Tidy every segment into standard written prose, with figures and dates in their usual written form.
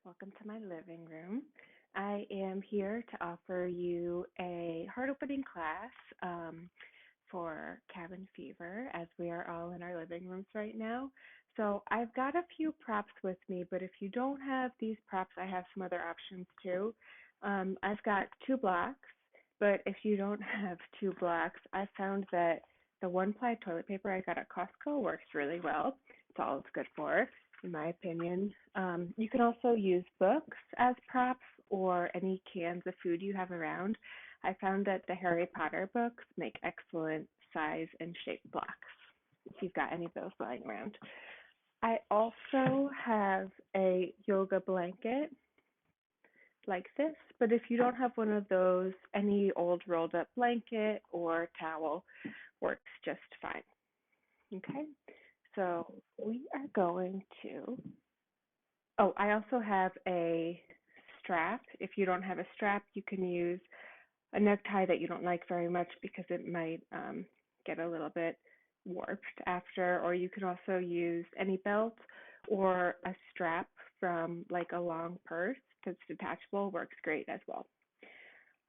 Welcome to my living room. I am here to offer you a heart opening class for cabin fever as we are all in our living rooms right now. So I've got a few props with me, but if you don't have these props, I have some other options too. I've got two blocks, but if you don't have two blocks, I found that the one ply toilet paper I got at Costco works really well. It's all it's good for, in my opinion. You can also use books as props or any cans of food you have around. I found that the Harry Potter books make excellent size and shape blocks if you've got any of those lying around. I also have a yoga blanket like this, but if you don't have one of those, any old rolled up blanket or towel works just fine. Okay, so we are going to. Oh, I also have a strap. If you don't have a strap, you can use a necktie that you don't like very much because it might get a little bit warped after, or you can also use any belt or a strap from like a long purse that's detachable, works great as well.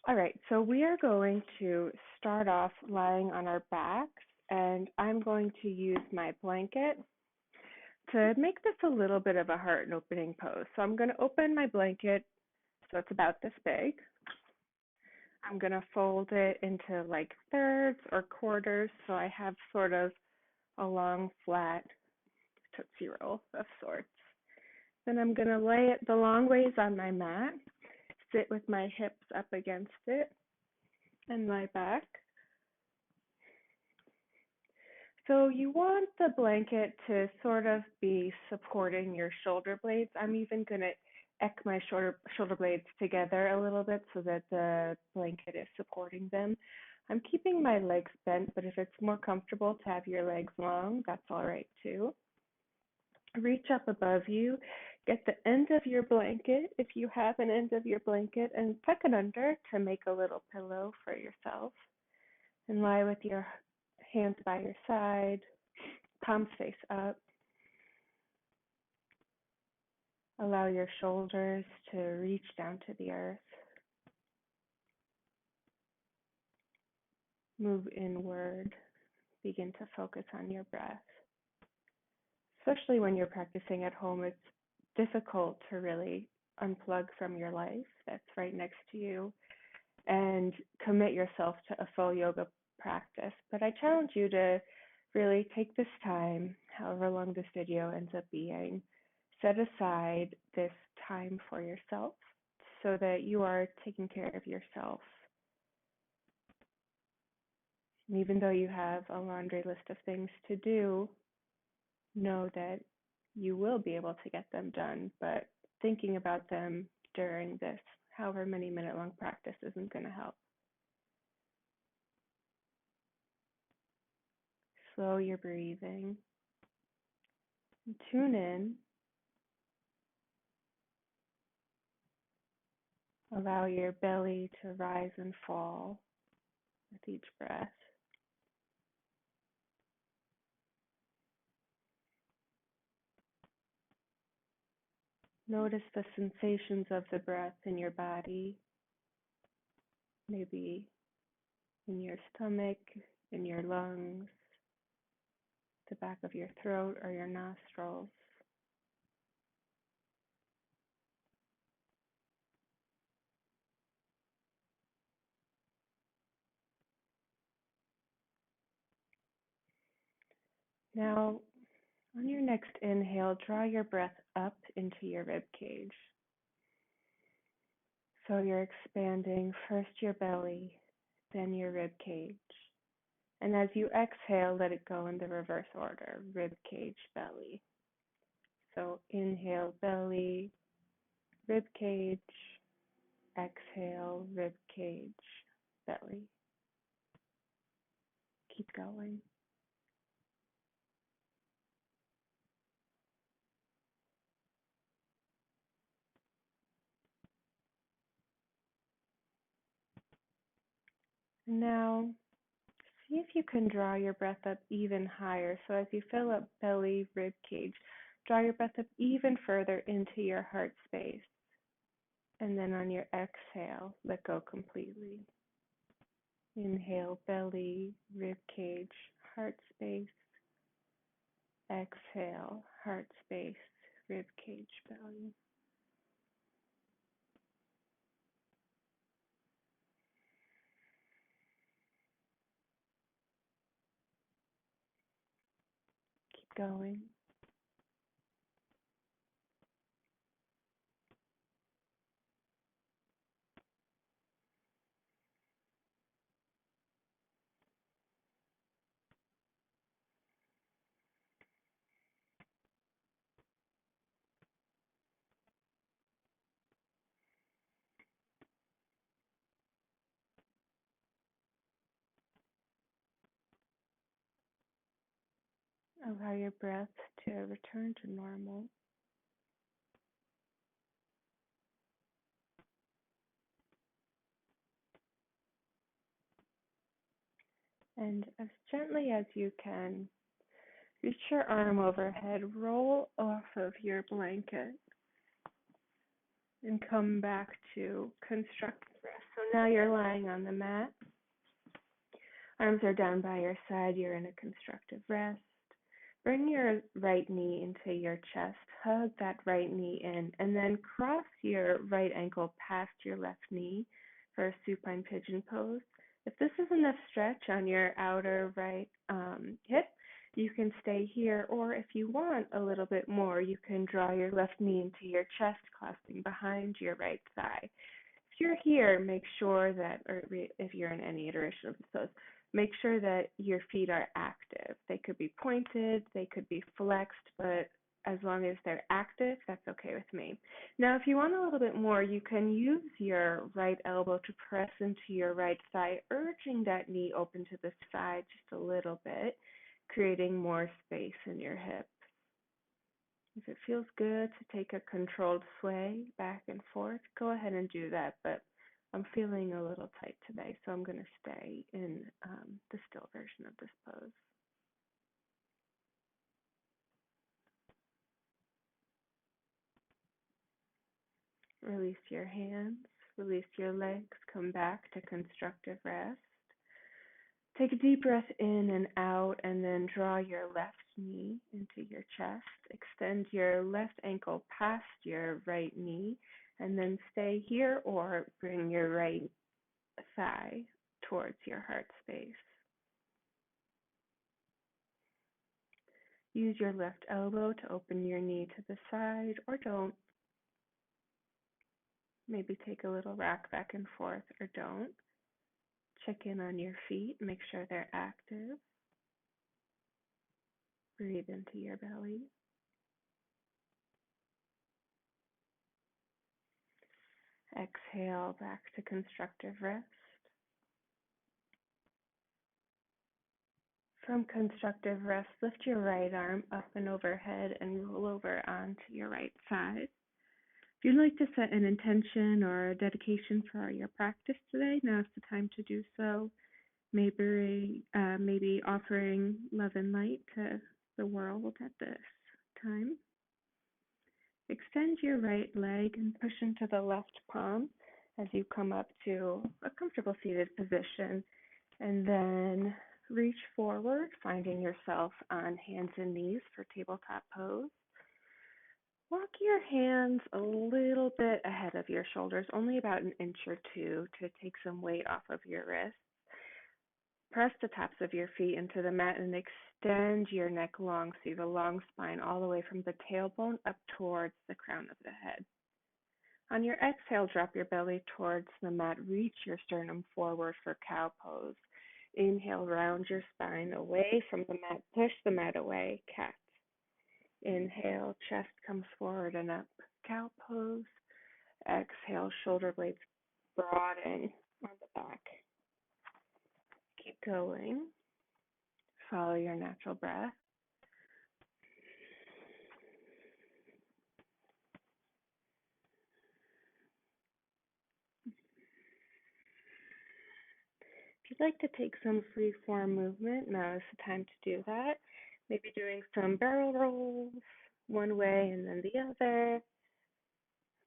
All right, so we are going to start off lying on our backs, and I'm going to use my blanket to make this a little bit of a heart opening pose. So I'm going to open my blanket so it's about this big. I'm going to fold it into like thirds or quarters so I have sort of a long flat Tootsie Roll of sorts. Then I'm going to lay it the long ways on my mat, sit with my hips up against it, and lie back. So you want the blanket to sort of be supporting your shoulder blades. I'm even going to my shoulder blades together a little bit so that the blanket is supporting them. I'm keeping my legs bent, but if it's more comfortable to have your legs long, that's all right too. Reach up above you, get the end of your blanket, if you have an end of your blanket, and tuck it under to make a little pillow for yourself. And lie with your hands by your side, palms face up. Allow your shoulders to reach down to the earth. Move inward. Begin to focus on your breath. Especially when you're practicing at home, it's difficult to really unplug from your life that's right next to you and commit yourself to a full yoga practice. But I challenge you to really take this time, however long this video ends up being, set aside this time for yourself so that you are taking care of yourself. And even though you have a laundry list of things to do, know that you will be able to get them done, but thinking about them during this however many minute long practice isn't going to help. Slow your breathing. Tune in. Allow your belly to rise and fall with each breath. Notice the sensations of the breath in your body, maybe in your stomach, in your lungs, the back of your throat or your nostrils. Now, on your next inhale, draw your breath up into your rib cage. So you're expanding first your belly, then your rib cage. And as you exhale, let it go in the reverse order, rib cage, belly. So inhale, belly, rib cage, exhale, rib cage, belly. Keep going. Now, see if you can draw your breath up even higher. So as you fill up belly, rib cage, Draw your breath up even further into your heart space. And then on your exhale, let go completely. Inhale, belly, rib cage, heart space. Exhale, heart space, rib cage, belly. Keep going. Allow your breath to return to normal. And as gently as you can, reach your arm overhead, roll off of your blanket, and come back to constructive rest. So now you're lying on the mat. Arms are down by your side. You're in a constructive rest. Bring your right knee into your chest. Hug that right knee in, and then cross your right ankle past your left knee for a supine pigeon pose. If this is enough stretch on your outer right hip, you can stay here, or if you want a little bit more, you can draw your left knee into your chest, clasping behind your right thigh. If you're here, make sure that, or if you're in any iteration of this pose, make sure that your feet are active. They could be pointed, they could be flexed, but as long as they're active, that's okay with me. Now, if you want a little bit more, you can use your right elbow to press into your right thigh, urging that knee open to the side just a little bit, creating more space in your hips. If it feels good to take a controlled sway back and forth, go ahead and do that. But I'm feeling a little tight today, so I'm going to stay in the still version of this pose. Release your hands, release your legs, come back to constructive rest. Take a deep breath in and out, and then draw your left knee into your chest. Extend your left ankle past your right knee, and then stay here or bring your right thigh towards your heart space. Use your left elbow to open your knee to the side, or don't. Maybe take a little rock back and forth, or don't. Check in on your feet, make sure they're active. Breathe into your belly. Exhale back to constructive rest. From constructive rest, lift your right arm up and overhead and roll over onto your right side. If you'd like to set an intention or a dedication for your practice today, now's the time to do so. Maybe offering love and light to the world at this time. Extend your right leg and push into the left palm as you come up to a comfortable seated position. And then reach forward, finding yourself on hands and knees for tabletop pose. Walk your hands a little bit ahead of your shoulders, only about an inch or two, to take some weight off of your wrists. Press the tops of your feet into the mat and extend your neck long, so you have a long spine all the way from the tailbone up towards the crown of the head. On your exhale, drop your belly towards the mat. Reach your sternum forward for cow pose. Inhale, round your spine away from the mat. Push the mat away, cat. Inhale, chest comes forward and up, cow pose. Exhale, shoulder blades broaden on the back. Keep going. Follow your natural breath. If you'd like to take some free form movement, now is the time to do that. Maybe doing some barrel rolls, one way and then the other,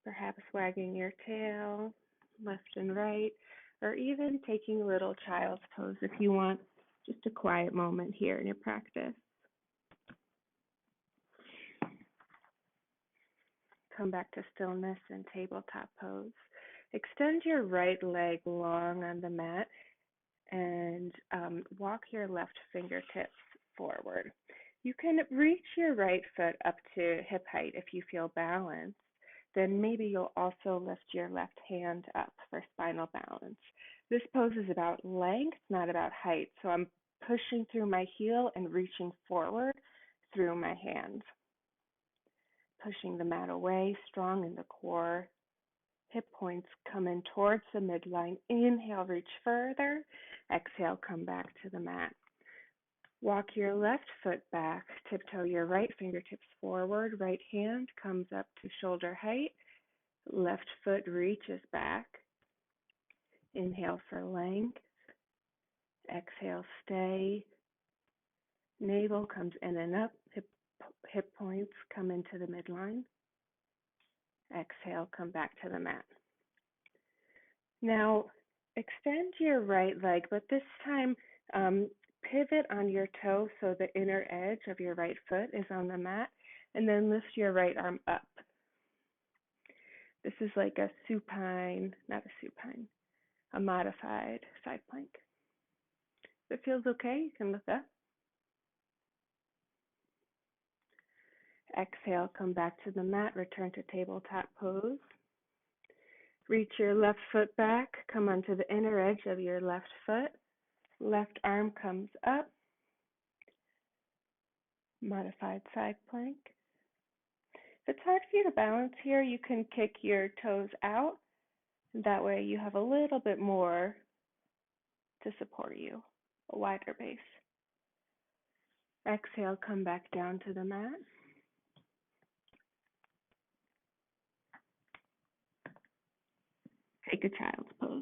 perhaps wagging your tail left and right, or even taking a little child's pose if you want just a quiet moment here in your practice. Come back to stillness and tabletop pose. Extend your right leg long on the mat and walk your left fingertips forward. You can reach your right foot up to hip height if you feel balanced. Then maybe you'll also lift your left hand up for spinal balance. This pose is about length, not about height. So I'm pushing through my heel and reaching forward through my hands. Pushing the mat away, strong in the core. Hip points come in towards the midline. Inhale, reach further. Exhale, come back to the mat. Walk your left foot back. Tiptoe your right fingertips forward. Right hand comes up to shoulder height. Left foot reaches back. Inhale for length. Exhale, stay. Navel comes in and up. Hip points come into the midline. Exhale, come back to the mat. Now, extend your right leg, but this time pivot on your toe so the inner edge of your right foot is on the mat, and then lift your right arm up. This is like a supine, not a supine, a modified side plank. If it feels okay, you can lift up. Exhale, come back to the mat, return to tabletop pose. Reach your left foot back, come onto the inner edge of your left foot. Left arm comes up. Modified side plank. If it's hard for you to balance here, you can kick your toes out. That way you have a little bit more to support you, a wider base. Exhale, come back down to the mat. Take a child's pose.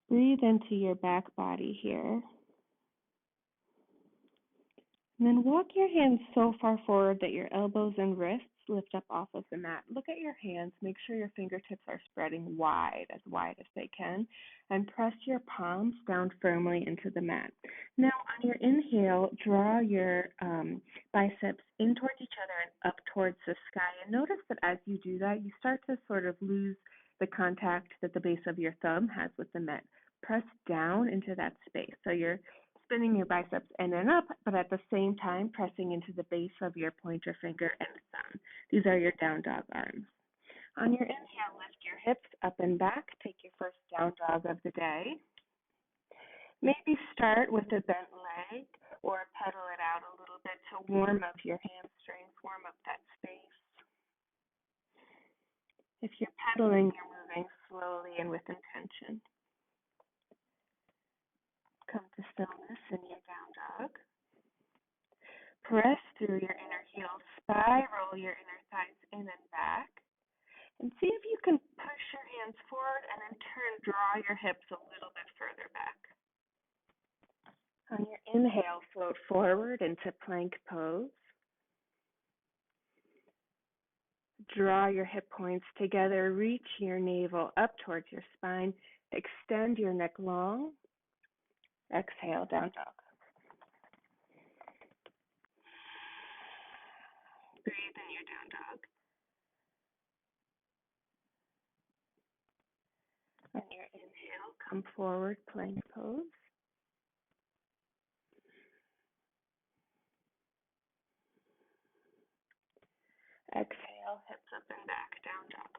Breathe into your back body here. And then walk your hands so far forward that your elbows and wrists lift up off of the mat. Look at your hands. Make sure your fingertips are spreading wide as they can. And press your palms down firmly into the mat. Now, on your inhale, draw your biceps in towards each other and up towards the sky. And notice that as you do that, you start to sort of lose the contact that the base of your thumb has with the mat. Press down into that space. So you're spinning your biceps in and up, but at the same time pressing into the base of your pointer finger and thumb. These are your down dog arms. On your inhale, lift your hips up and back. Take your first down dog of the day. Maybe start with a bent leg or pedal it out a little bit to warm up your hamstrings, warm up that space. If you're pedaling, you're moving slowly and with intention. Come to stillness in your down dog. Press through your inner heels, spiral your inner thighs in and back. And see if you can push your hands forward and in turn draw your hips a little bit further back. On your inhale, float forward into plank pose. Draw your hip points together, reach your navel up towards your spine, extend your neck long. Exhale, down dog. Breathe in your down dog. On your inhale, come forward, plank pose. Exhale, hips up and back, down dog.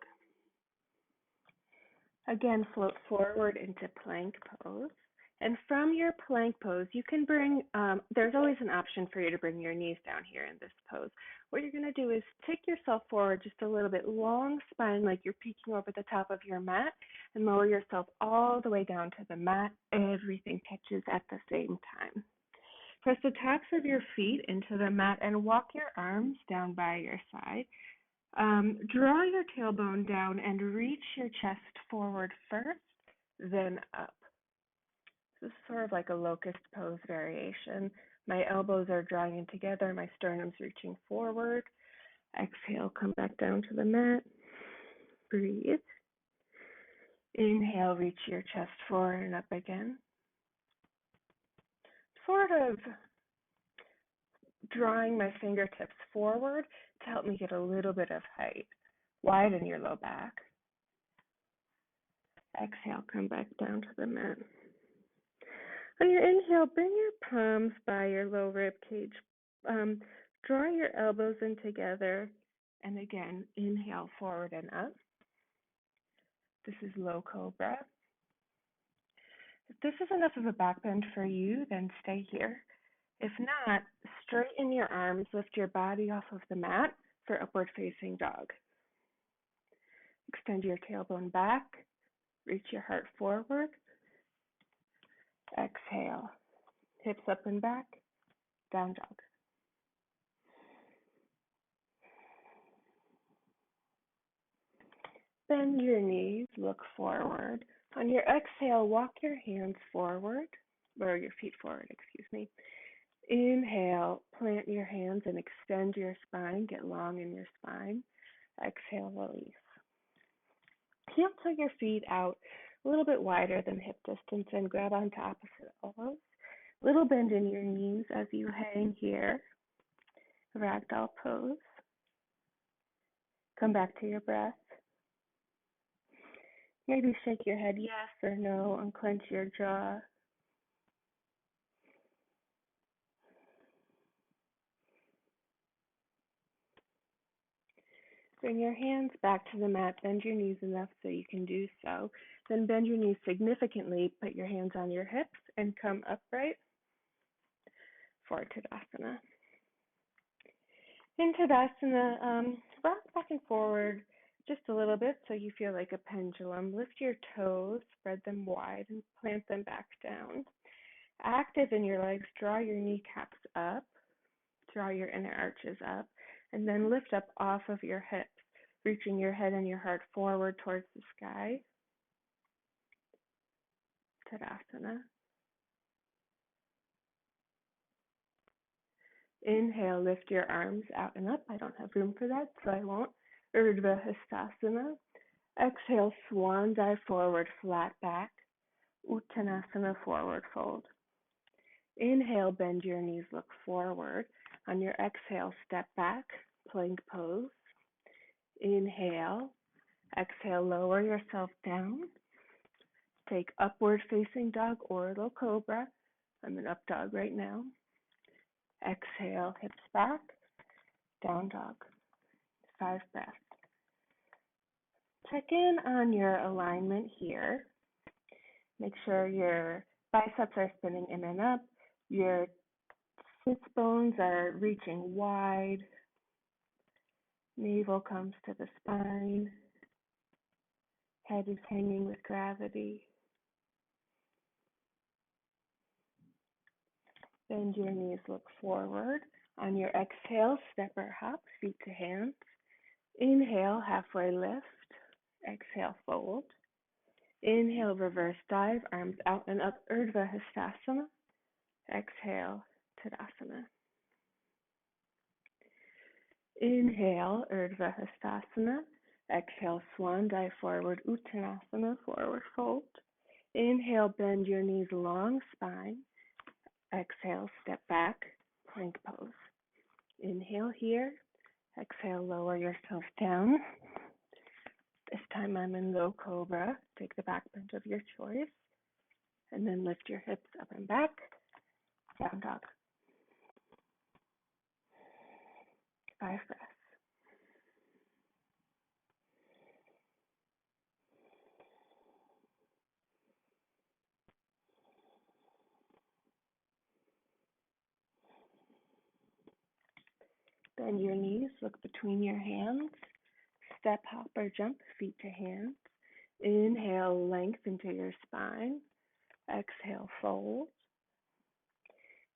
Again, float forward into plank pose. And from your plank pose, you can bring, there's always an option for you to bring your knees down here in this pose. What you're going to do is take yourself forward just a little bit, long spine like you're peeking over the top of your mat, and lower yourself all the way down to the mat. Everything touches at the same time. Press the tops of your feet into the mat and walk your arms down by your side. Draw your tailbone down and reach your chest forward first, then up. This is sort of like a locust pose variation. My elbows are drawing in together, my sternum's reaching forward. Exhale, come back down to the mat. Breathe. Inhale, reach your chest forward and up again. Sort of drawing my fingertips forward to help me get a little bit of height. Widen your low back. Exhale, come back down to the mat. On your inhale, bring your palms by your low rib cage. Draw your elbows in together, and again, inhale forward and up. This is low cobra. If this is enough of a back bend for you, then stay here. If not, straighten your arms, lift your body off of the mat for upward facing dog. Extend your tailbone back, reach your heart forward. Exhale, hips up and back, down dog. Bend your knees, look forward. On your exhale, walk your hands forward, or your feet forward, excuse me. Inhale, plant your hands and extend your spine, get long in your spine. Exhale, release. Heel to your feet out a little bit wider than hip distance and grab onto opposite elbows. Little bend in your knees as you hang here. Ragdoll pose. Come back to your breath. Maybe shake your head yes or no, unclench your jaw. Bring your hands back to the mat, bend your knees enough so you can do so. Then bend your knees significantly, put your hands on your hips, and come upright for Tadasana. In Tadasana, rock back and forward just a little bit so you feel like a pendulum. Lift your toes, spread them wide, and plant them back down. Active in your legs, draw your kneecaps up, draw your inner arches up, and then lift up off of your hips, reaching your head and your heart forward towards the sky. Tadasana. Inhale, lift your arms out and up. I don't have room for that, so I won't. Urdhva Hastasana. Exhale, swan dive forward, flat back. Uttanasana, forward fold. Inhale, bend your knees, look forward. On your exhale, step back, plank pose. Inhale. Exhale, lower yourself down. Take upward facing dog or low cobra. I'm in up dog right now. Exhale, hips back, down dog. 5 breaths. Check in on your alignment here. Make sure your biceps are spinning in and up. Your sits bones are reaching wide. Navel comes to the spine. Head is hanging with gravity. Bend your knees, look forward. On your exhale, step or hop, feet to hands. Inhale, halfway lift. Exhale, fold. Inhale, reverse dive, arms out and up, Urdhva Hastasana. Exhale, Tadasana. Inhale, Urdhva Hastasana. Exhale, swan dive forward, Uttanasana, forward fold. Inhale, bend your knees, long spine. Exhale, step back, plank pose. Inhale here. Exhale, lower yourself down. This time I'm in low cobra. Take the back bend of your choice. And then lift your hips up and back. Down dog. 5 breaths. Bend your knees, look between your hands. Step, hop, or jump, feet to hands. Inhale, lengthen to your spine. Exhale, fold.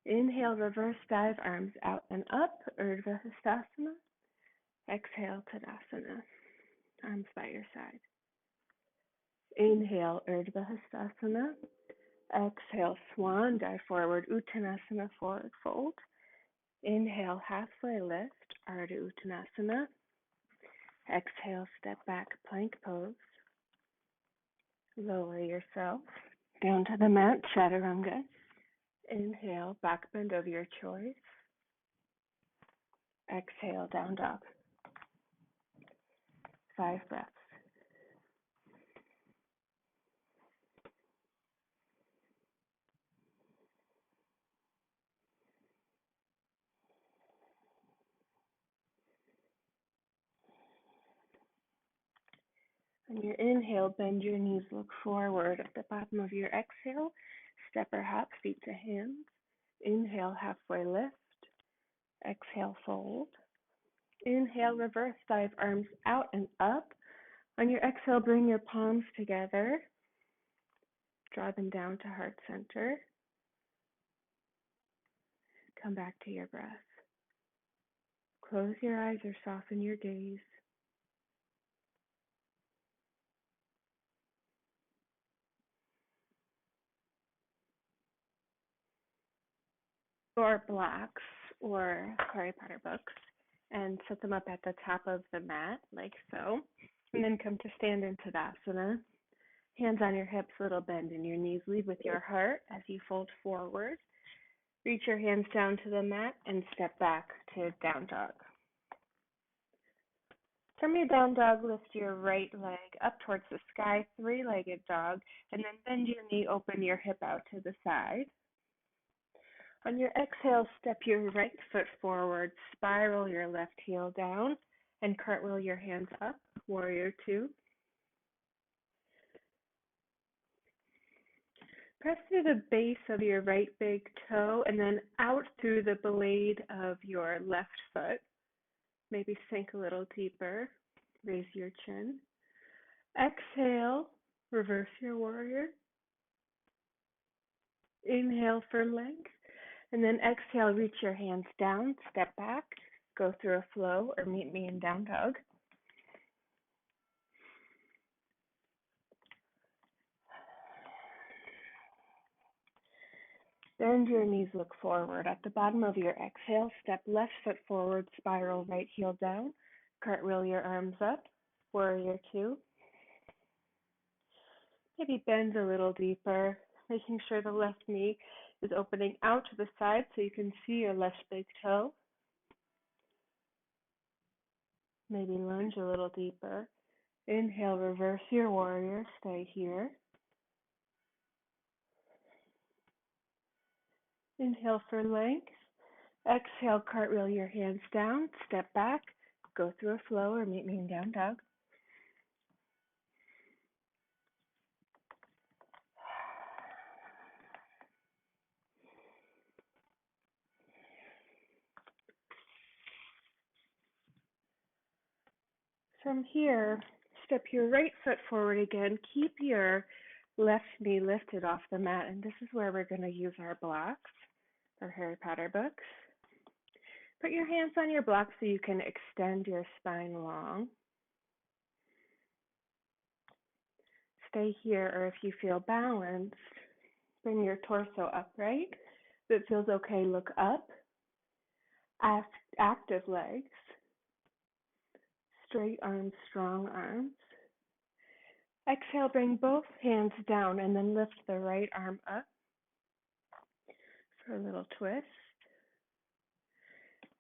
Inhale, reverse dive, arms out and up, Urdhva Hastasana. Exhale, Tadasana, arms by your side. Inhale, Urdhva Hastasana. Exhale, Swan Dive Forward, Uttanasana, forward fold. Inhale, halfway lift, Ardha Uttanasana. Exhale, step back, plank pose. Lower yourself down to the mat, Chaturanga. Inhale, back bend of your choice. Exhale, down dog. 5 breaths. On your inhale, bend your knees, look forward. At the bottom of your exhale, step or hop, feet to hands. Inhale, halfway lift. Exhale, fold. Inhale, reverse dive, arms out and up. On your exhale, bring your palms together. Draw them down to heart center. Come back to your breath. Close your eyes or soften your gaze. Or blocks or Harry Potter books and set them up at the top of the mat like so. And then come to stand in Tadasana. Hands on your hips, little bend in your knees. Lead with your heart as you fold forward. Reach your hands down to the mat and step back to down dog. From your down dog, lift your right leg up towards the sky, 3-legged dog, and then bend your knee, open your hip out to the side. On your exhale, step your right foot forward, spiral your left heel down, and cartwheel your hands up, warrior 2. Press through the base of your right big toe and then out through the blade of your left foot. Maybe sink a little deeper. Raise your chin. Exhale, reverse your warrior. Inhale for length. And then exhale, reach your hands down, step back, go through a flow, or meet me in down dog. Bend your knees, look forward. At the bottom of your exhale, step left foot forward, spiral right heel down, cartwheel your arms up, warrior 2. Maybe bend a little deeper, making sure the left knee is opening out to the side so you can see your left big toe. Maybe lunge a little deeper. Inhale, reverse your warrior, stay here. Inhale for length. Exhale, cartwheel your hands down, step back, go through a flow or meet me in down dog. From here, step your right foot forward again. Keep your left knee lifted off the mat, and this is where we're going to use our blocks, our Harry Potter books. Put your hands on your blocks so you can extend your spine long. Stay here, or if you feel balanced, bring your torso upright. If it feels okay, look up. Active legs. Straight arms, strong arms. Exhale, bring both hands down and then lift the right arm up for a little twist.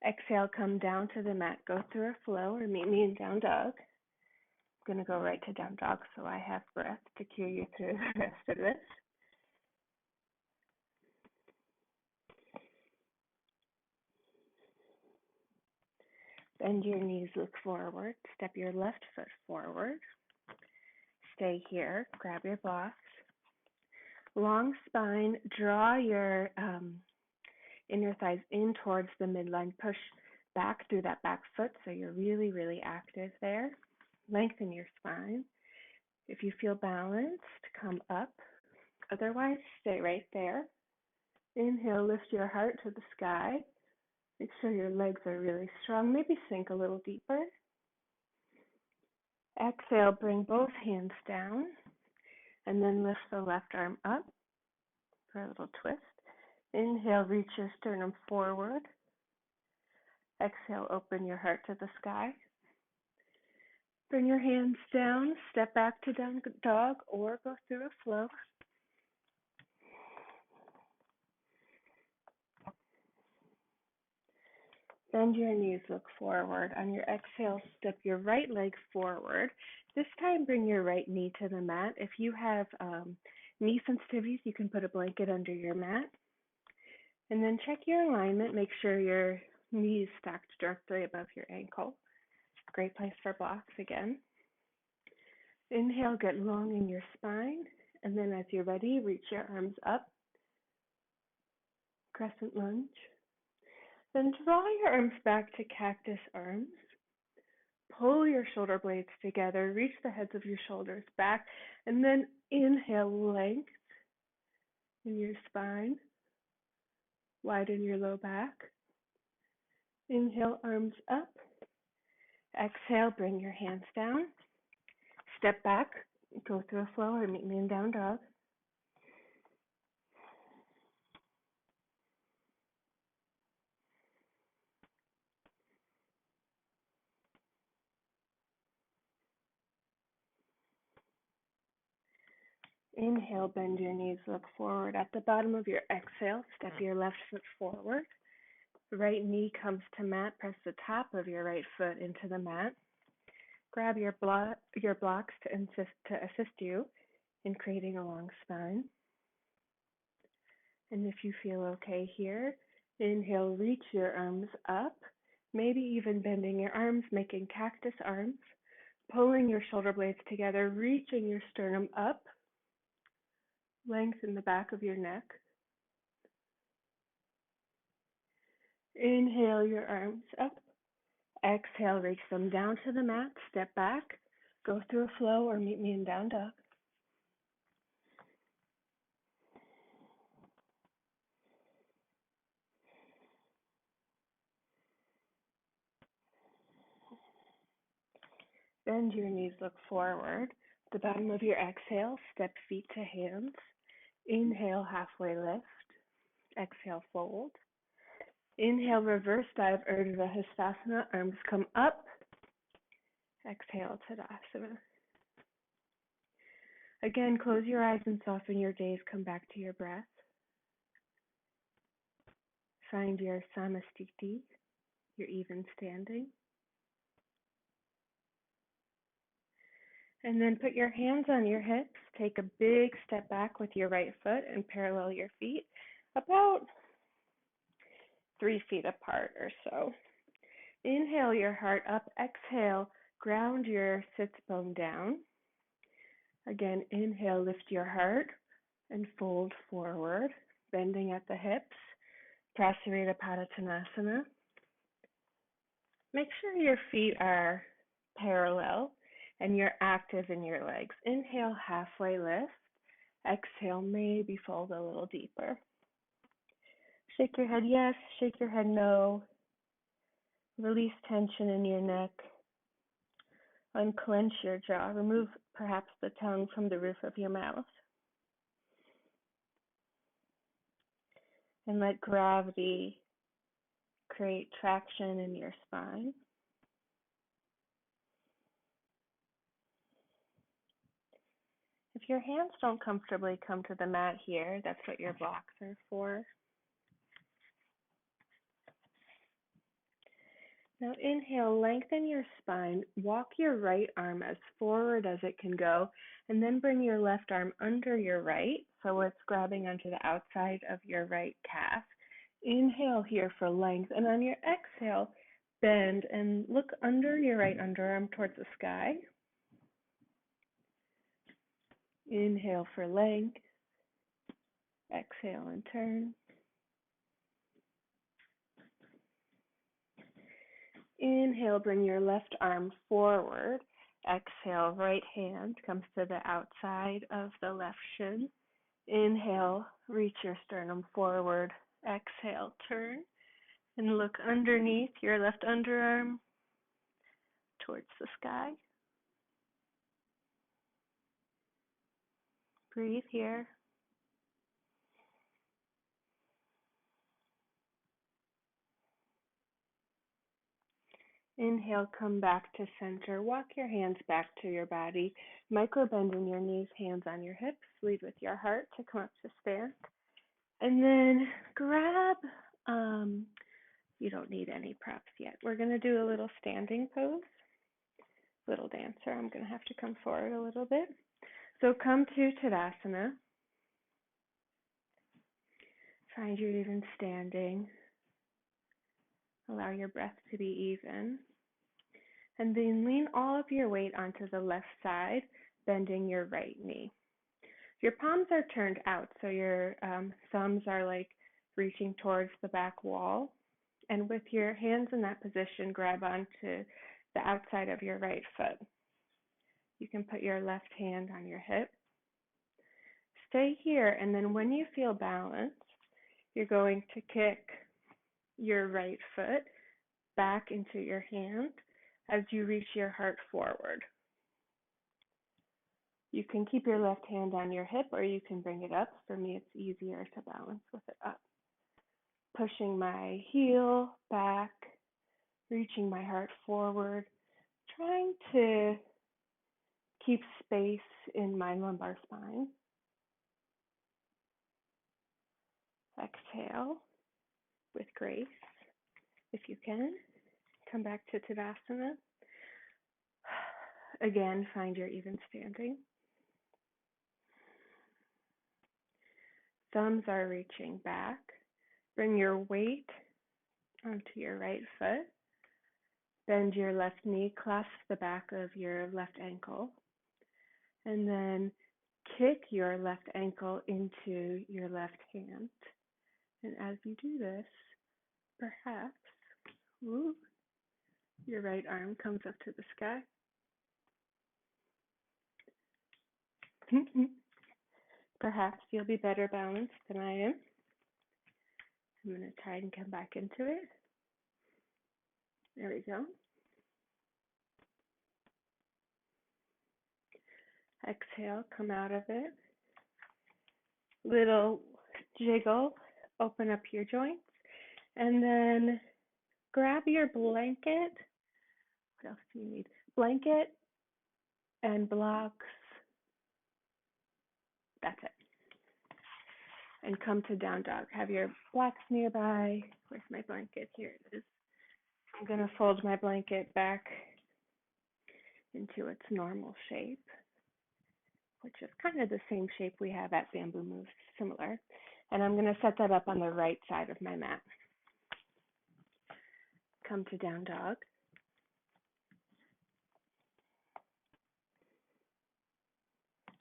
Exhale, come down to the mat. Go through a flow or meet me in down dog. I'm going to go right to down dog so I have breath to carry you through the rest of this. Bend your knees, look forward. Step your left foot forward. Stay here. Grab your blocks. Long spine. Draw your inner thighs in towards the midline. Push back through that back foot so you're really, really active there. Lengthen your spine. If you feel balanced, come up. Otherwise, stay right there. Inhale, lift your heart to the sky. Make sure your legs are really strong. Maybe sink a little deeper. Exhale, bring both hands down, and then lift the left arm up for a little twist. Inhale, reach your sternum forward. Exhale, open your heart to the sky. Bring your hands down, step back to down dog, or go through a flow. Bend your knees, look forward. On your exhale, step your right leg forward. This time, bring your right knee to the mat. If you have knee sensitivities, you can put a blanket under your mat. And then check your alignment. Make sure your knee is stacked directly above your ankle. Great place for blocks again. Inhale, get long in your spine. And then as you're ready, reach your arms up. Crescent lunge. Then draw your arms back to cactus arms. Pull your shoulder blades together. Reach the heads of your shoulders back. And then inhale, length in your spine. Widen your low back. Inhale, arms up. Exhale, bring your hands down. Step back, go through a flow or meet me in down dog. Inhale, bend your knees, look forward. At the bottom of your exhale, step your left foot forward. Right knee comes to mat. Press the top of your right foot into the mat. Grab your blocks to assist you in creating a long spine. And if you feel okay here, inhale, reach your arms up, maybe even bending your arms, making cactus arms, pulling your shoulder blades together, reaching your sternum up, lengthen the back of your neck. Inhale your arms up. Exhale, reach them down to the mat, step back, go through a flow or meet me in down dog. Bend your knees, look forward. The bottom of your exhale, step feet to hands. Inhale, halfway lift. Exhale, fold. Inhale, reverse dive, Urdhva Hastasana. Arms come up. Exhale, Tadasana. Again, close your eyes and soften your gaze. Come back to your breath. Find your Samastiti, your even standing. And then put your hands on your hips. Take a big step back with your right foot and parallel your feet about 3 feet apart or so. Inhale your heart up. Exhale, ground your sits bone down. Again, inhale, lift your heart and fold forward, bending at the hips. Prasarita Padottanasana. Make sure your feet are parallel and you're active in your legs. Inhale, halfway lift. Exhale, maybe fold a little deeper. Shake your head yes, shake your head no. Release tension in your neck. Unclench your jaw. Remove perhaps the tongue from the roof of your mouth. And let gravity create traction in your spine. If your hands don't comfortably come to the mat here, that's what your blocks are for. Now inhale, lengthen your spine, walk your right arm as forward as it can go, and then bring your left arm under your right, so it's grabbing onto the outside of your right calf. Inhale here for length, and on your exhale, bend and look under your right underarm towards the sky. Inhale for length, exhale and turn. Inhale, bring your left arm forward. Exhale, right hand comes to the outside of the left shin. Inhale, reach your sternum forward. Exhale, turn. And look underneath your left underarm towards the sky. Breathe here. Inhale, come back to center. Walk your hands back to your body. Micro bend in your knees, hands on your hips. Lead with your heart to come up to stand. And then grab, you don't need any props yet. We're going to do a little standing pose. Little dancer, I'm going to have to come forward a little bit. So come to Tadasana. Find your even standing. Allow your breath to be even. And then lean all of your weight onto the left side, bending your right knee. Your palms are turned out, so your thumbs are like reaching towards the back wall. And with your hands in that position, grab onto the outside of your right foot. You can put your left hand on your hip. Stay here, and then when you feel balanced, you're going to kick your right foot back into your hand as you reach your heart forward. You can keep your left hand on your hip or you can bring it up. For me, it's easier to balance with it up. Pushing my heel back, reaching my heart forward, trying to keep space in my lumbar spine. Exhale with grace, if you can. Come back to Tadasana. Again, find your even standing. Thumbs are reaching back. Bring your weight onto your right foot. Bend your left knee, clasp the back of your left ankle, and then kick your left ankle into your left hand. And as you do this, perhaps your right arm comes up to the sky. Perhaps you'll be better balanced than I am. I'm going to try and come back into it. There we go. Exhale, come out of it. Little jiggle, open up your joints, and then grab your blanket. What else do you need? Blanket and blocks. That's it. And come to down dog. Have your blocks nearby. Where's my blanket? Here it is. I'm going to fold my blanket back into its normal shape, which is kind of the same shape we have at Bamboo Moves, similar. And I'm going to set that up on the right side of my mat. Come to down dog.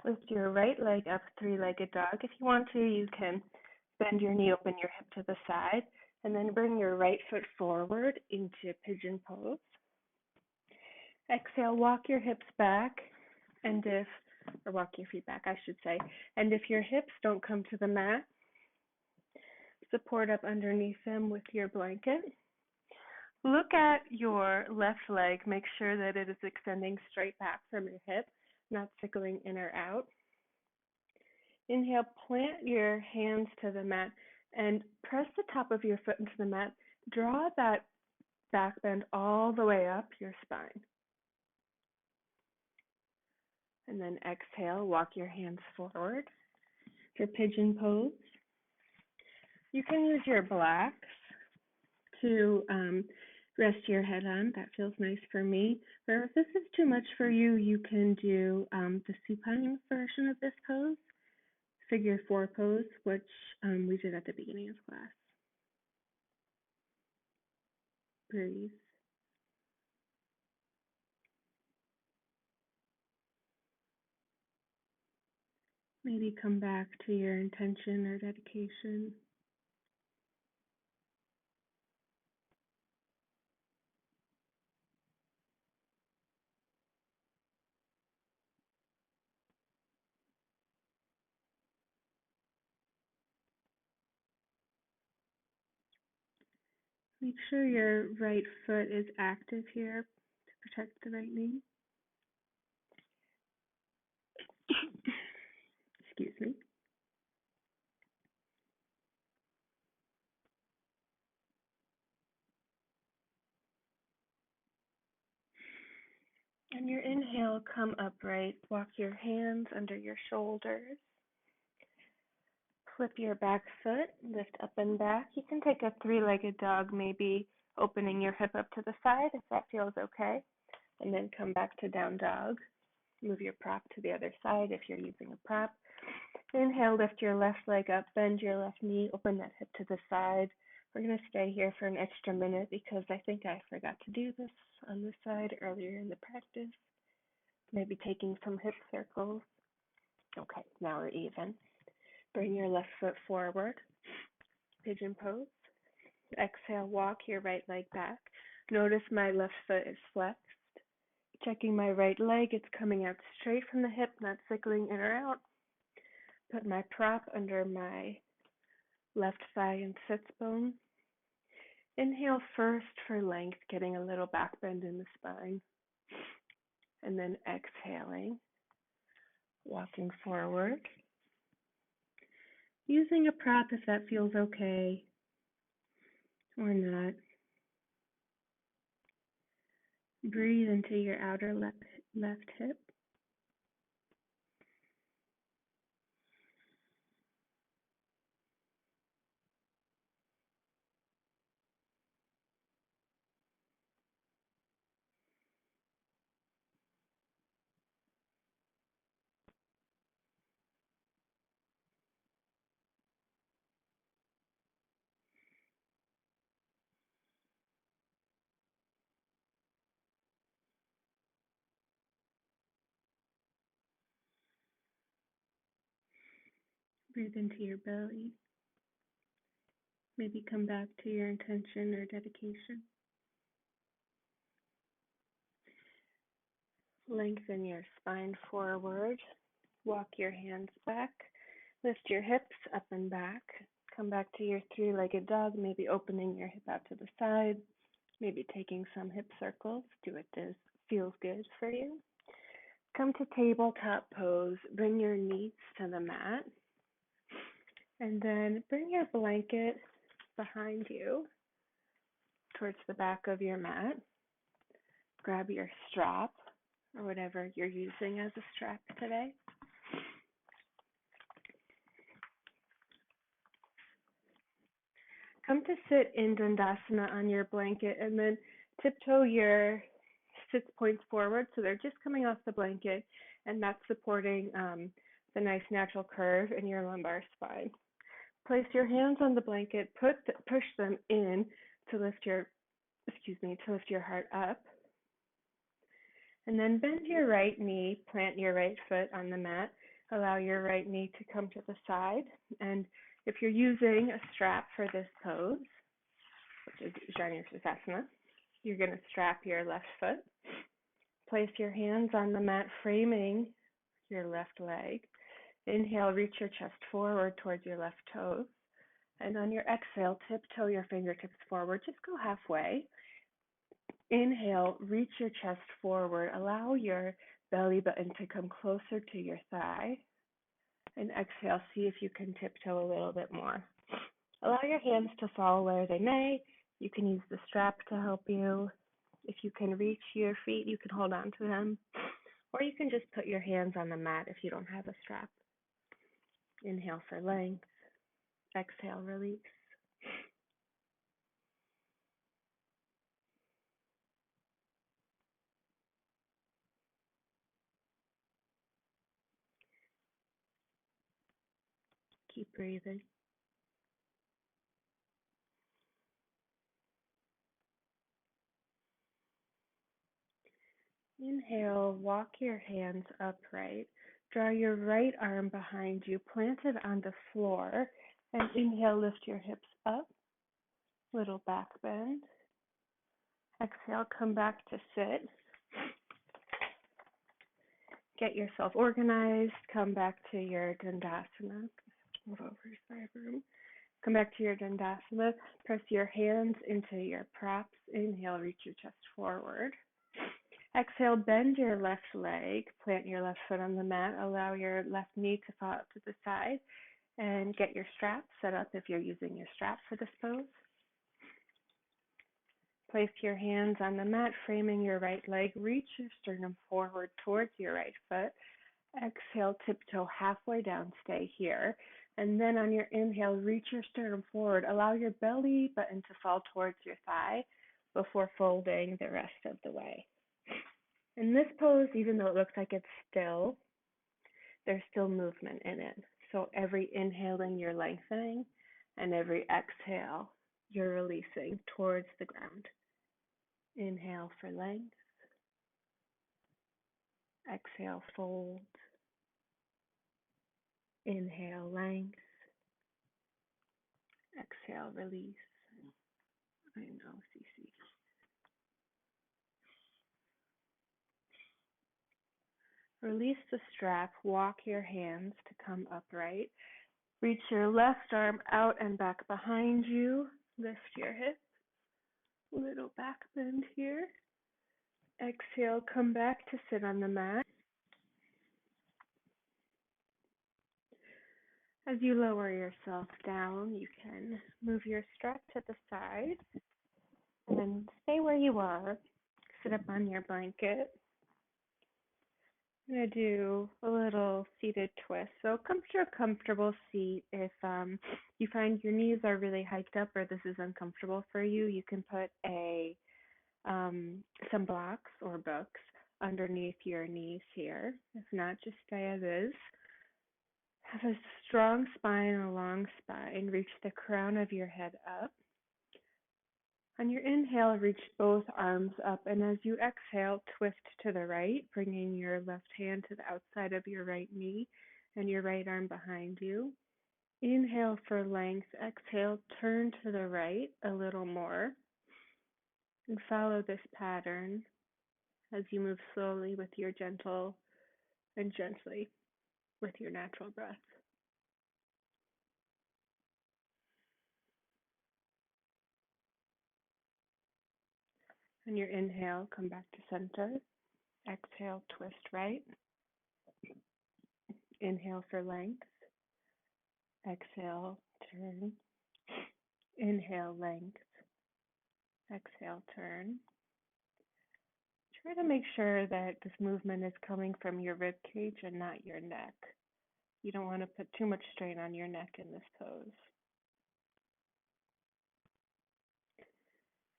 Lift your right leg up, three-legged dog. If you want to, you can bend your knee, open your hip to the side, and then bring your right foot forward into pigeon pose. Exhale, walk your hips back, or walk your feet back, I should say. And if your hips don't come to the mat, support up underneath them with your blanket. Look at your left leg. Make sure that it is extending straight back from your hip, not sickling in or out. Inhale, plant your hands to the mat and press the top of your foot into the mat. Draw that back bend all the way up your spine. And then exhale, walk your hands forward for pigeon pose. You can use your blocks to rest your head on. That feels nice for me. Or if this is too much for you, you can do the supine version of this pose, figure 4 pose, which we did at the beginning of class. Breathe. Maybe come back to your intention or dedication. Make sure your right foot is active here to protect the right knee. Excuse me. On your inhale, come upright. Walk your hands under your shoulders. Flip your back foot, lift up and back. You can take a three-legged dog, maybe opening your hip up to the side if that feels okay. And then come back to down dog. Move your prop to the other side if you're using a prop. Inhale, lift your left leg up, bend your left knee, open that hip to the side. We're going to stay here for an extra minute because I think I forgot to do this on this side earlier in the practice. Maybe taking some hip circles. Okay, now we're even. Bring your left foot forward, pigeon pose. Exhale, walk your right leg back. Notice my left foot is flexed. Checking my right leg, it's coming out straight from the hip, not cycling in or out. Put my prop under my left thigh and sits bone. Inhale first for length, getting a little back bend in the spine. And then exhaling, walking forward. Using a prop if that feels okay or not. Breathe into your outer left hip. Breathe into your belly. Maybe come back to your intention or dedication. Lengthen your spine forward. Walk your hands back. Lift your hips up and back. Come back to your three-legged dog, maybe opening your hip out to the side, maybe taking some hip circles. Do what feels good for you. Come to tabletop pose. Bring your knees to the mat. And then bring your blanket behind you towards the back of your mat. Grab your strap or whatever you're using as a strap today. Come to sit in Dandasana on your blanket and then tiptoe your sits points forward so they're just coming off the blanket and that's supporting the nice natural curve in your lumbar spine. Place your hands on the blanket, push them in to lift your heart up. And then bend your right knee, plant your right foot on the mat. Allow your right knee to come to the side. And if you're using a strap for this pose, which is Ujjayi Sirsasana, you're going to strap your left foot. Place your hands on the mat, framing your left leg. Inhale, reach your chest forward towards your left toes. And on your exhale, tiptoe your fingertips forward. Just go halfway. Inhale, reach your chest forward. Allow your belly button to come closer to your thigh. And exhale, see if you can tiptoe a little bit more. Allow your hands to fall where they may. You can use the strap to help you. If you can reach your feet, you can hold on to them. Or you can just put your hands on the mat if you don't have a strap. Inhale for length. Exhale, release. Keep breathing. Inhale, walk your hands upright. Draw your right arm behind you, plant it on the floor, and inhale, lift your hips up. Little back bend. Exhale, come back to sit. Get yourself organized. Come back to your Dandasana. Move over to my room. Come back to your Dandasana. Press your hands into your props. Inhale, reach your chest forward. Exhale, bend your left leg. Plant your left foot on the mat. Allow your left knee to fall out to the side. And get your strap set up if you're using your strap for this pose. Place your hands on the mat, framing your right leg. Reach your sternum forward towards your right foot. Exhale, tiptoe halfway down, stay here. And then on your inhale, reach your sternum forward. Allow your belly button to fall towards your thigh before folding the rest of the way. In this pose, even though it looks like it's still, there's still movement in it. So every inhaling, you're lengthening, and every exhale, you're releasing towards the ground. Inhale for length. Exhale, fold. Inhale, length. Exhale, release. I know, CC. Release the strap. Walk your hands to come upright. Reach your left arm out and back behind you. Lift your hips. Little back bend here. Exhale, come back to sit on the mat. As you lower yourself down, you can move your strap to the side and stay where you are. Sit up on your blanket. I'm going to do a little seated twist. So come to a comfortable seat. If you find your knees are really hiked up or this is uncomfortable for you, you can put some blocks or books underneath your knees here. If not, just stay as is. Have a strong spine, a long spine. Reach the crown of your head up. On your inhale, reach both arms up, and as you exhale, twist to the right, bringing your left hand to the outside of your right knee and your right arm behind you. Inhale for length. Exhale, turn to the right a little more. And follow this pattern as you move slowly with your gentle and gently with your natural breath. On your inhale, come back to center. Exhale, twist right. Inhale for length. Exhale, turn. Inhale, length. Exhale, turn. Try to make sure that this movement is coming from your rib cage and not your neck. You don't want to put too much strain on your neck in this pose.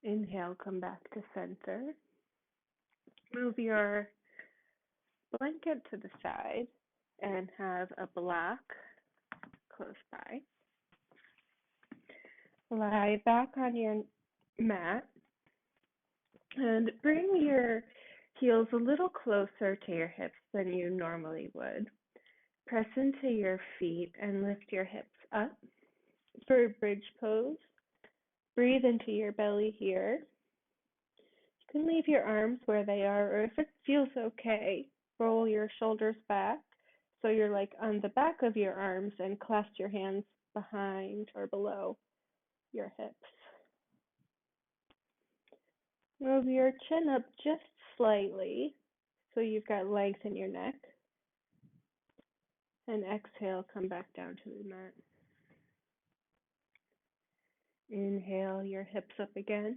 Inhale, come back to center. Move your blanket to the side and have a block close by. Lie back on your mat and bring your heels a little closer to your hips than you normally would. Press into your feet and lift your hips up for a bridge pose. Breathe into your belly here. You can leave your arms where they are, or if it feels okay, roll your shoulders back so you're like on the back of your arms and clasp your hands behind or below your hips. Move your chin up just slightly so you've got length in your neck. And exhale, come back down to the mat. Inhale your hips up again.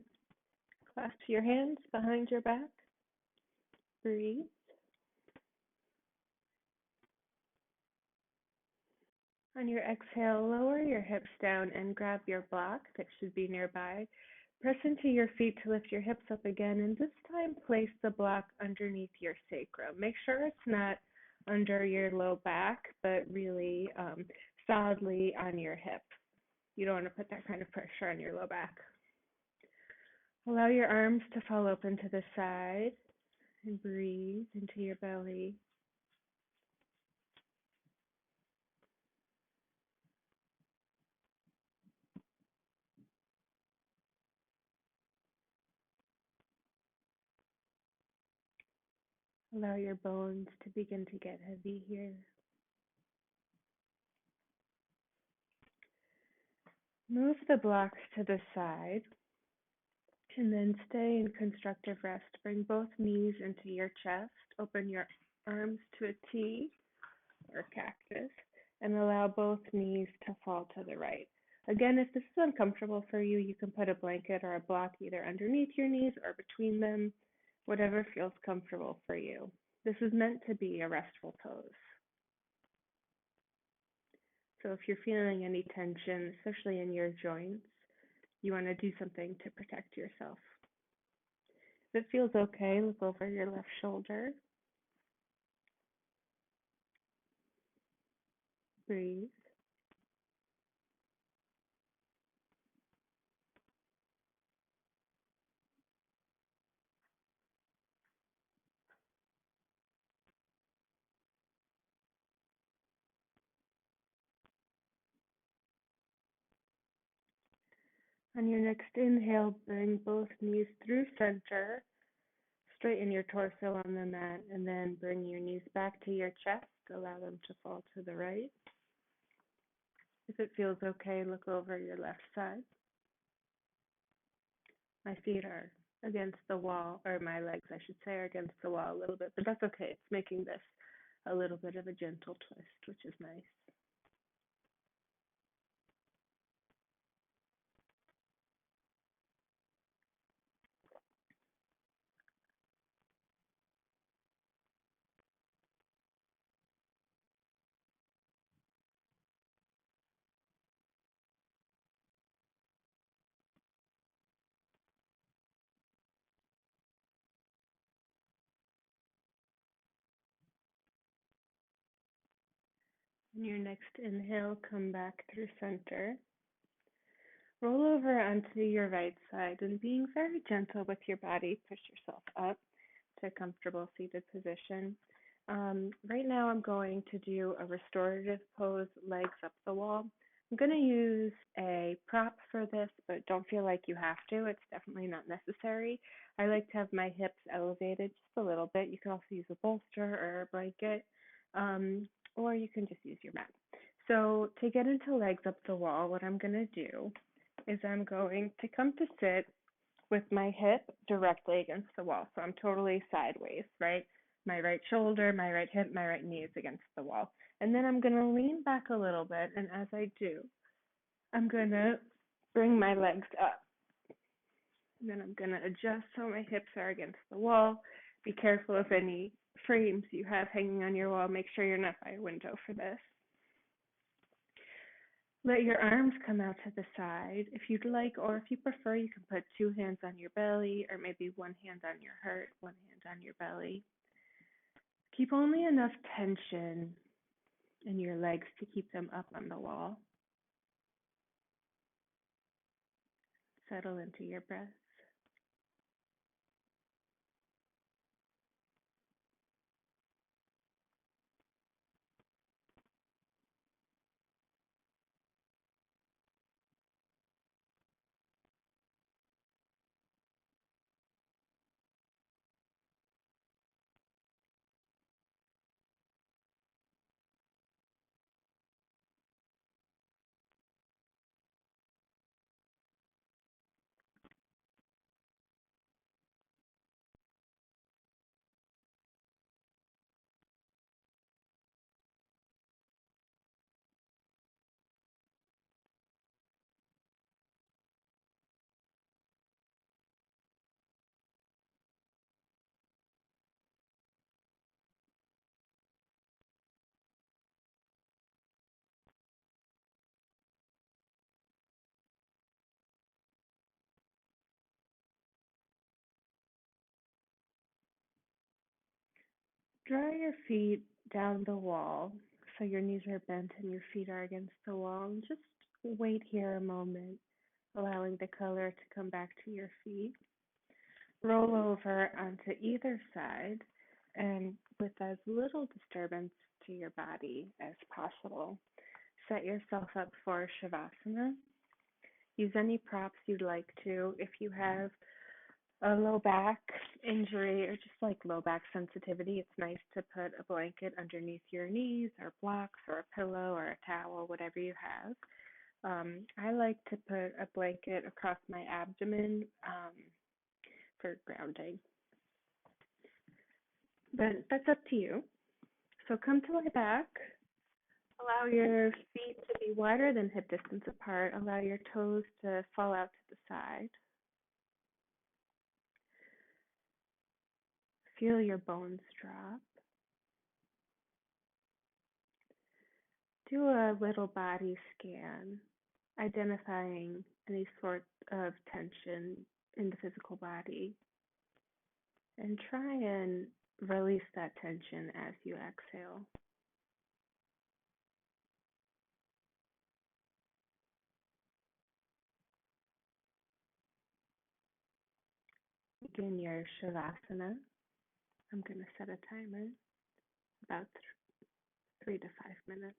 Clasp your hands behind your back. Breathe. On your exhale, lower your hips down and grab your block that should be nearby. Press into your feet to lift your hips up again, and this time place the block underneath your sacrum. Make sure it's not under your low back, but really solidly on your hip. You don't want to put that kind of pressure on your low back. Allow your arms to fall open to the side and breathe into your belly. Allow your bones to begin to get heavy here. Move the blocks to the side and then stay in constructive rest. Bring both knees into your chest. Open your arms to a T or cactus and allow both knees to fall to the right. Again, if this is uncomfortable for you, you can put a blanket or a block either underneath your knees or between them, whatever feels comfortable for you. This is meant to be a restful pose. So if you're feeling any tension, especially in your joints, you want to do something to protect yourself. If it feels okay, look over your left shoulder. Breathe. On your next inhale, bring both knees through center. Straighten your torso on the mat and then bring your knees back to your chest. Allow them to fall to the right. If it feels okay, look over your left side. My feet are against the wall, or my legs, I should say, are against the wall a little bit, but that's okay. It's making this a little bit of a gentle twist, which is nice. On your next inhale, come back through center. Roll over onto your right side and being very gentle with your body, push yourself up to a comfortable seated position. Right now I'm going to do a restorative pose, legs up the wall. I'm going to use a prop for this, but don't feel like you have to. It's definitely not necessary. I like to have my hips elevated just a little bit. You can also use a bolster or a blanket, or you can just use your mat. So to get into legs up the wall, what I'm going to do is I'm going to come to sit with my hip directly against the wall. So I'm totally sideways, right? My right shoulder, my right hip, my right knee is against the wall. And then I'm going to lean back a little bit. And as I do, I'm going to bring my legs up. And then I'm going to adjust so my hips are against the wall. Be careful of any frames you have hanging on your wall. Make sure you're not by a window for this. Let your arms come out to the side if you'd like, or if you prefer, you can put two hands on your belly, or maybe one hand on your heart, one hand on your belly. Keep only enough tension in your legs to keep them up on the wall. Settle into your breath. Draw your feet down the wall so your knees are bent and your feet are against the wall. And just wait here a moment, allowing the color to come back to your feet. Roll over onto either side and with as little disturbance to your body as possible. Set yourself up for Shavasana. Use any props you'd like to. If you have a low back injury or just like low back sensitivity, it's nice to put a blanket underneath your knees or blocks or a pillow or a towel, whatever you have. I like to put a blanket across my abdomen for grounding, but that's up to you. So come to lie back. Allow your feet to be wider than hip distance apart. Allow your toes to fall out to the side. Feel your bones drop. Do a little body scan, identifying any sort of tension in the physical body, and try and release that tension as you exhale. Begin your Shavasana. I'm going to set a timer, about 3 to 5 minutes.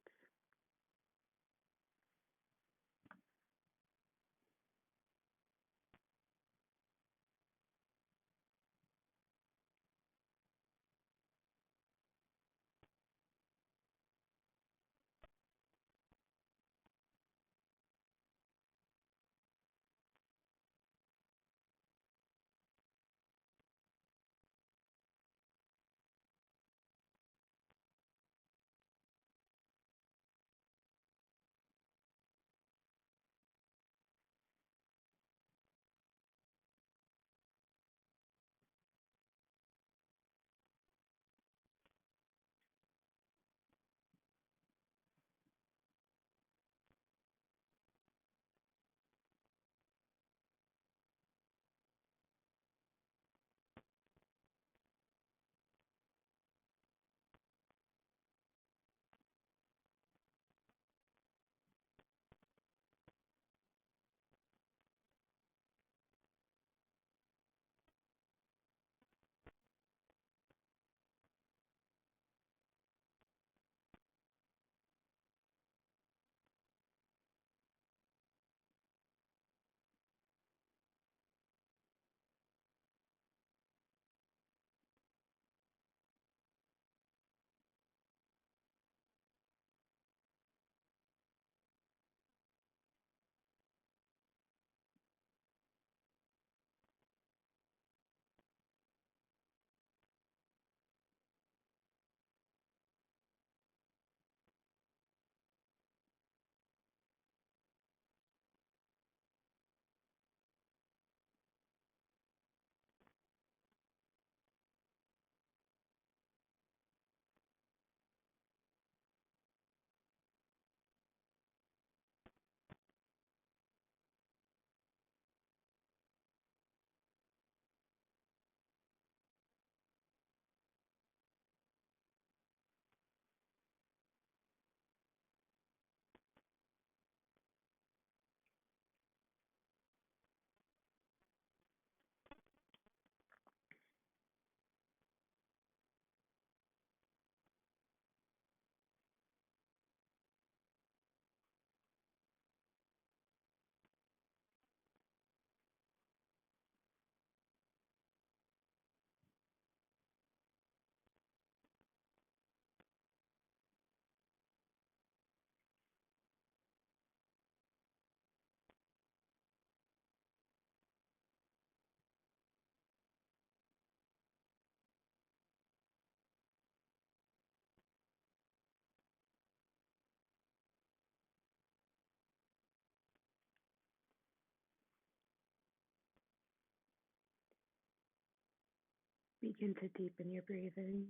Begin to deepen your breathing.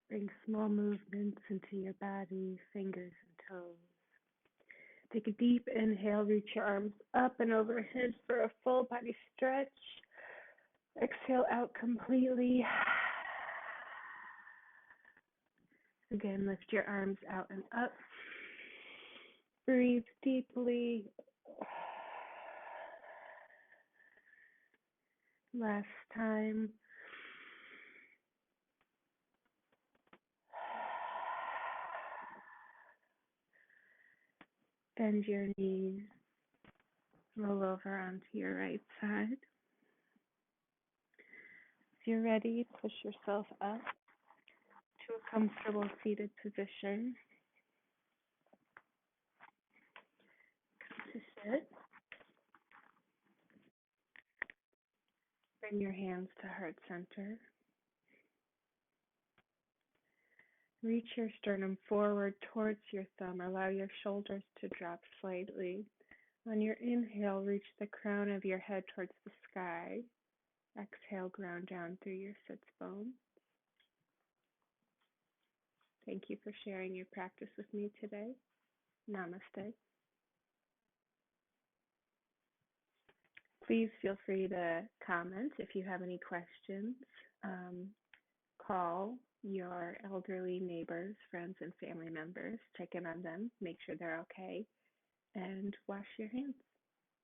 Bring small movements into your body, fingers and toes. Take a deep inhale, reach your arms up and overhead for a full body stretch. Exhale out completely. Again, lift your arms out and up. Breathe deeply. Last time. Bend your knees. Roll over onto your right side. If you're ready, push yourself up to a comfortable seated position. it. Bring your hands to heart center. Reach your sternum forward towards your thumb. Allow your shoulders to drop slightly. On your inhale, reach the crown of your head towards the sky. Exhale, ground down through your sits bones. Thank you for sharing your practice with me today. Namaste. Please feel free to comment if you have any questions. Call your elderly neighbors, friends, and family members. Check in on them. Make sure they're okay. And wash your hands.